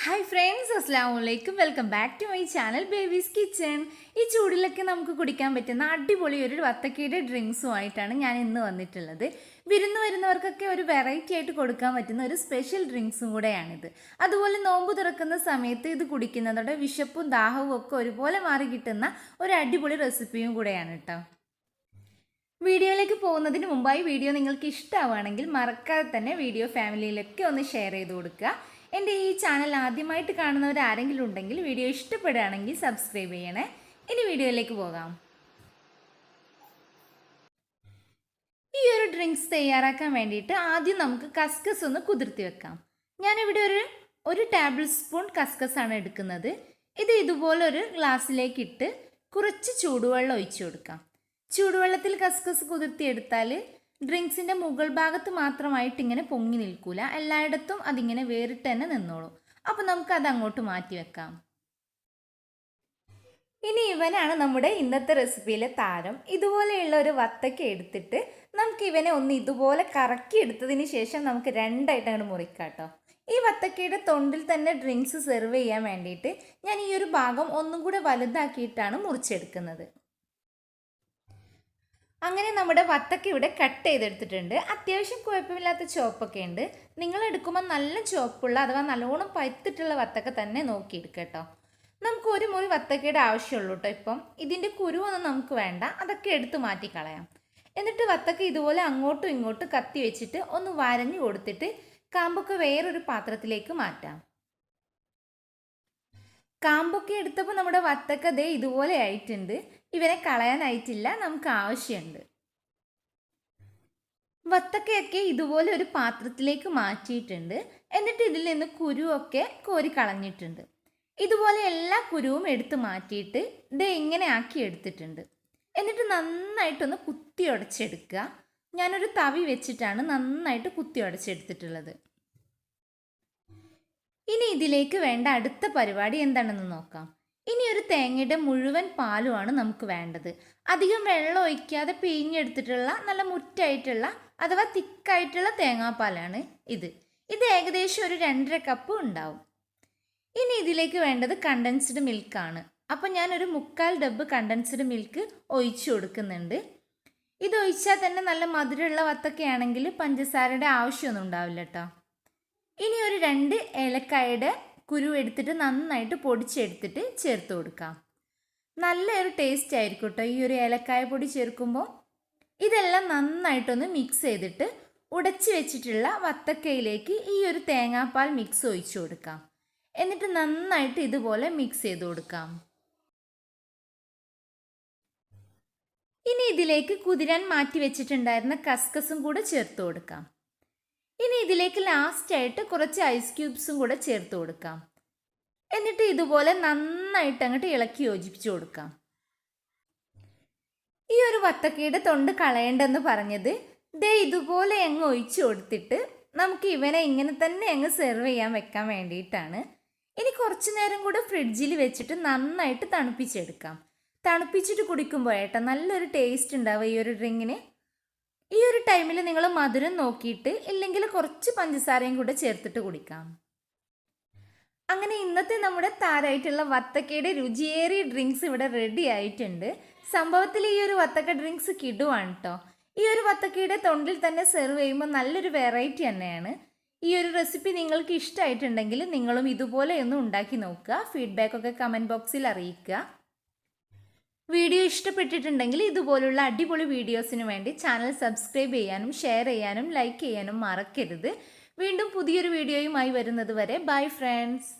Hi friends, അസ്സലാമു അലൈക്കും. Welcome back to my channel babies kitchen. ഈ ചൂടിലൊക്കെ നമുക്ക് കുടിക്കാൻ പറ്റുന്ന അടിപൊളി ഒരു വത്തക്കയുടെ ഡ്രിങ്ക്സുമായിട്ടാണ് ഞാൻ ഇന്ന് വന്നിട്ടുള്ളത്. വിരുന്ന് വരുന്നവർക്കൊക്കെ ഒരു വെറൈറ്റി ആയിട്ട് കൊടുക്കാൻ പറ്റുന്ന ഒരു സ്പെഷ്യൽ ഡ്രിങ്ക്സും കൂടെയാണിത്. അതുപോലെ നോമ്പ് തുറക്കുന്ന സമയത്ത് ഇത് കുടിക്കുന്നതോടെ വിശപ്പും ദാഹവും ഒക്കെ ഒരുപോലെ മാറി കിട്ടുന്ന ഒരു അടിപൊളി റെസിപ്പിയും കൂടെയാണ് കേട്ടോ. വീഡിയോയിലേക്ക് പോകുന്നതിന് മുമ്പായി വീഡിയോ നിങ്ങൾക്ക് ഇഷ്ടമാവുകയാണെങ്കിൽ മറക്കാതെ തന്നെ വീഡിയോ ഫാമിലിയിലൊക്കെ ഒന്ന് ഷെയർ ചെയ്ത് കൊടുക്കുക. എൻ്റെ ഈ ചാനൽ ആദ്യമായിട്ട് കാണുന്നവർ ആരെങ്കിലും ഉണ്ടെങ്കിൽ വീഡിയോ ഇഷ്ടപ്പെടുകയാണെങ്കിൽ സബ്സ്ക്രൈബ് ചെയ്യണേ. ഇനി വീഡിയോയിലേക്ക് പോകാം. ഈ ഒരു ഡ്രിങ്ക്സ് തയ്യാറാക്കാൻ വേണ്ടിയിട്ട് ആദ്യം നമുക്ക് കസ്കസ് ഒന്ന് കുതിർത്തി വെക്കാം. ഞാനിവിടെ ഒരു ടേബിൾ സ്പൂൺ കസ്കസ് ആണ് എടുക്കുന്നത്. ഇത് ഇതുപോലെ ഒരു ഗ്ലാസ്സിലേക്ക് ഇട്ട് കുറച്ച് ചൂടുവെള്ളം ഒഴിച്ചു കൊടുക്കാം. ചൂടുവെള്ളത്തിൽ കസ്കസ് കുതിർത്തിയെടുത്താൽ ഡ്രിങ്ക്സിൻ്റെ മുകൾ ഭാഗത്ത് മാത്രമായിട്ട് ഇങ്ങനെ പൊങ്ങി നിൽക്കൂല, എല്ലായിടത്തും അതിങ്ങനെ വേറിട്ട് തന്നെ നിന്നോളും. അപ്പോൾ നമുക്കത് അങ്ങോട്ട് മാറ്റി വെക്കാം. ഇനി ഇവനാണ് നമ്മുടെ ഇന്നത്തെ റെസിപ്പിയിലെ താരം. ഇതുപോലെയുള്ള ഒരു വത്തക്ക എടുത്തിട്ട് നമുക്ക് ഇവനെ ഒന്ന് ഇതുപോലെ കറക്കി എടുത്തതിന് ശേഷം നമുക്ക് രണ്ടായിട്ട് അങ്ങോട്ട് മുറിക്കാം കേട്ടോ. ഈ വത്തക്കയുടെ തൊണ്ടിൽ തന്നെ ഡ്രിങ്ക്സ് സെർവ് ചെയ്യാൻ വേണ്ടിയിട്ട് ഞാൻ ഈ ഒരു ഭാഗം ഒന്നും കൂടെ വലുതാക്കിയിട്ടാണ് മുറിച്ചെടുക്കുന്നത്. അങ്ങനെ നമ്മുടെ വത്തക്ക ഇവിടെ കട്ട് ചെയ്തെടുത്തിട്ടുണ്ട്. അത്യാവശ്യം കുഴപ്പമില്ലാത്ത ചുവപ്പൊക്കെ ഉണ്ട്. നിങ്ങൾ എടുക്കുമ്പോൾ നല്ല ചുവപ്പുള്ള അഥവാ നല്ലോണം പഴുത്തിട്ടുള്ള വത്തക്ക തന്നെ നോക്കിയെടുക്കുക കേട്ടോ. നമുക്ക് ഒരു മുറി വത്തക്കയുടെ ആവശ്യമുള്ളൂ കേട്ടോ. ഇപ്പം ഇതിൻ്റെ കുരുവൊന്നും നമുക്ക് വേണ്ട, അതൊക്കെ എടുത്ത് മാറ്റിക്കളയാം. എന്നിട്ട് വത്തക്ക ഇതുപോലെ അങ്ങോട്ടും ഇങ്ങോട്ടും കത്തി വെച്ചിട്ട് ഒന്ന് വരഞ്ഞു കൊടുത്തിട്ട് കാമ്പൊക്കെ വേറൊരു പാത്രത്തിലേക്ക് മാറ്റാം. കാമ്പൊക്കെ എടുത്തപ്പോൾ നമ്മുടെ വത്തക്ക ദേ ഇതുപോലെ ആയിട്ടുണ്ട്. ഇവരെ കളയാനായിട്ടില്ല, നമുക്ക് ആവശ്യമുണ്ട്. വത്തക്കയൊക്കെ ഇതുപോലെ ഒരു പാത്രത്തിലേക്ക് മാറ്റിയിട്ടുണ്ട്. എന്നിട്ട് ഇതിൽ നിന്ന് കുരുവൊക്കെ കോരി കളഞ്ഞിട്ടുണ്ട്. ഇതുപോലെ എല്ലാ കുരുവും എടുത്ത് മാറ്റിയിട്ട് ദേ ഇങ്ങനെ ആക്കി എടുത്തിട്ടുണ്ട്. എന്നിട്ട് നന്നായിട്ടൊന്ന് കുത്തി ഉടച്ചെടുക്കുക. ഞാനൊരു തവി വെച്ചിട്ടാണ് നന്നായിട്ട് കുത്തി ഉടച്ചെടുത്തിട്ടുള്ളത്. ഇനി ഇതിലേക്ക് വേണ്ട അടുത്ത പരിപാടി എന്താണെന്ന് നോക്കാം. ഇനി ഒരു തേങ്ങയുടെ മുഴുവൻ പാലുമാണ് നമുക്ക് വേണ്ടത്. അധികം വെള്ളം ഒഴിക്കാതെ പിഴിഞ്ഞെടുത്തിട്ടുള്ള നല്ല മുറ്റായിട്ടുള്ള അഥവാ തിക്കായിട്ടുള്ള തേങ്ങാപ്പാലാണ് ഇത്. ഇത് ഏകദേശം ഒരു 2.5 കപ്പ് ഉണ്ടാവും. ഇനി ഇതിലേക്ക് വേണ്ടത് കണ്ടൻസ്ഡ് മിൽക്കാണ്. അപ്പം ഞാനൊരു 3/4 ഡബ്ബ് കണ്ടൻസ്ഡ് മിൽക്ക് ഒഴിച്ചു കൊടുക്കുന്നുണ്ട്. ഇത് ഒഴിച്ചാൽ തന്നെ നല്ല മധുരമുള്ള വത്തക്കയാണെങ്കിൽ പഞ്ചസാരയുടെ ആവശ്യമൊന്നും ഉണ്ടാവില്ല കേട്ടോ. ഇനി ഒരു 2 ഏലക്കായുടെ കുരു എടുത്തിട്ട് നന്നായിട്ട് പൊടിച്ചെടുത്തിട്ട് ചേർത്ത് കൊടുക്കാം. നല്ലൊരു ടേസ്റ്റ് ആയിരിക്കും കേട്ടോ ഈ ഒരു ഏലക്കായ പൊടി ചേർക്കുമ്പോൾ. ഇതെല്ലാം നന്നായിട്ടൊന്ന് മിക്സ് ചെയ്തിട്ട് ഉടച്ച് വെച്ചിട്ടുള്ള വത്തക്കയിലേക്ക് ഈ ഒരു തേങ്ങാപ്പാൽ മിക്സ് ഒഴിച്ചു കൊടുക്കാം. എന്നിട്ട് നന്നായിട്ട് ഇതുപോലെ മിക്സ് ചെയ്ത് കൊടുക്കാം. ഇനി ഇതിലേക്ക് കുതിരാൻ മാറ്റി വെച്ചിട്ടുണ്ടായിരുന്ന കസ്കസും കൂടെ ചേർത്ത് കൊടുക്കാം. ഇനി ഇതിലേക്ക് ലാസ്റ്റായിട്ട് കുറച്ച് ഐസ് ക്യൂബ്സും കൂടെ ചേർത്ത് കൊടുക്കാം. എന്നിട്ട് ഇതുപോലെ നന്നായിട്ട് അങ്ങോട്ട് ഇളക്കി യോജിപ്പിച്ച് കൊടുക്കാം. ഈ ഒരു വത്തക്കയുടെ തൊണ്ട് കളയേണ്ടെന്ന് പറഞ്ഞത് ദേ ഇതുപോലെ അങ്ങ് ഒഴിച്ചു കൊടുത്തിട്ട് നമുക്ക് ഇവനെ ഇങ്ങനെ തന്നെ അങ്ങ് സെർവ് ചെയ്യാൻ വെക്കാൻ വേണ്ടിയിട്ടാണ്. ഇനി കുറച്ച് നേരം കൂടെ ഫ്രിഡ്ജിൽ വെച്ചിട്ട് നന്നായിട്ട് തണുപ്പിച്ചെടുക്കാം. തണുപ്പിച്ചിട്ട് കുടിക്കുമ്പോഴേട്ടാ നല്ലൊരു ടേസ്റ്റ് ഉണ്ടാവും ഈ ഒരു ഡ്രിങ്കിന്. ഈ ഒരു ടൈമിൽ നിങ്ങൾ മധുരം നോക്കിയിട്ട് ഇല്ലെങ്കിൽ കുറച്ച് പഞ്ചസാരയും കൂടെ ചേർത്തിട്ട് കുടിക്കാം. അങ്ങനെ ഇന്നത്തെ നമ്മുടെ താരായിട്ടുള്ള വത്തക്കയുടെ രുചിയേറിയ ഡ്രിങ്ക്സ് ഇവിടെ റെഡി ആയിട്ടുണ്ട്. സംഭവത്തിൽ ഈ ഒരു വത്തക്ക ഡ്രിങ്ക്സ് കിടുവാണ് കേട്ടോ. ഈ ഒരു വത്തക്കയുടെ തൊണ്ടിൽ തന്നെ സെർവ് ചെയ്യുമ്പോൾ നല്ലൊരു വെറൈറ്റി തന്നെയാണ്. ഈ ഒരു റെസിപ്പി നിങ്ങൾക്ക് ഇഷ്ടമായിട്ടുണ്ടെങ്കിൽ നിങ്ങളും ഇതുപോലെ ഒന്ന് ഉണ്ടാക്കി നോക്കുക. ഫീഡ്ബാക്കൊക്കെ കമൻറ്റ് ബോക്സിൽ അറിയിക്കുക. വീഡിയോ ഇഷ്ടപ്പെട്ടിട്ടുണ്ടെങ്കിൽ ഇതുപോലുള്ള അടിപൊളി വീഡിയോസിന് വേണ്ടി ചാനൽ സബ്സ്ക്രൈബ് ചെയ്യാനും ഷെയർ ചെയ്യാനും ലൈക്ക് ചെയ്യാനും മറക്കരുത്. വീണ്ടും പുതിയൊരു വീഡിയോയുമായി വരുന്നത് വരെ ബൈ ഫ്രണ്ട്സ്.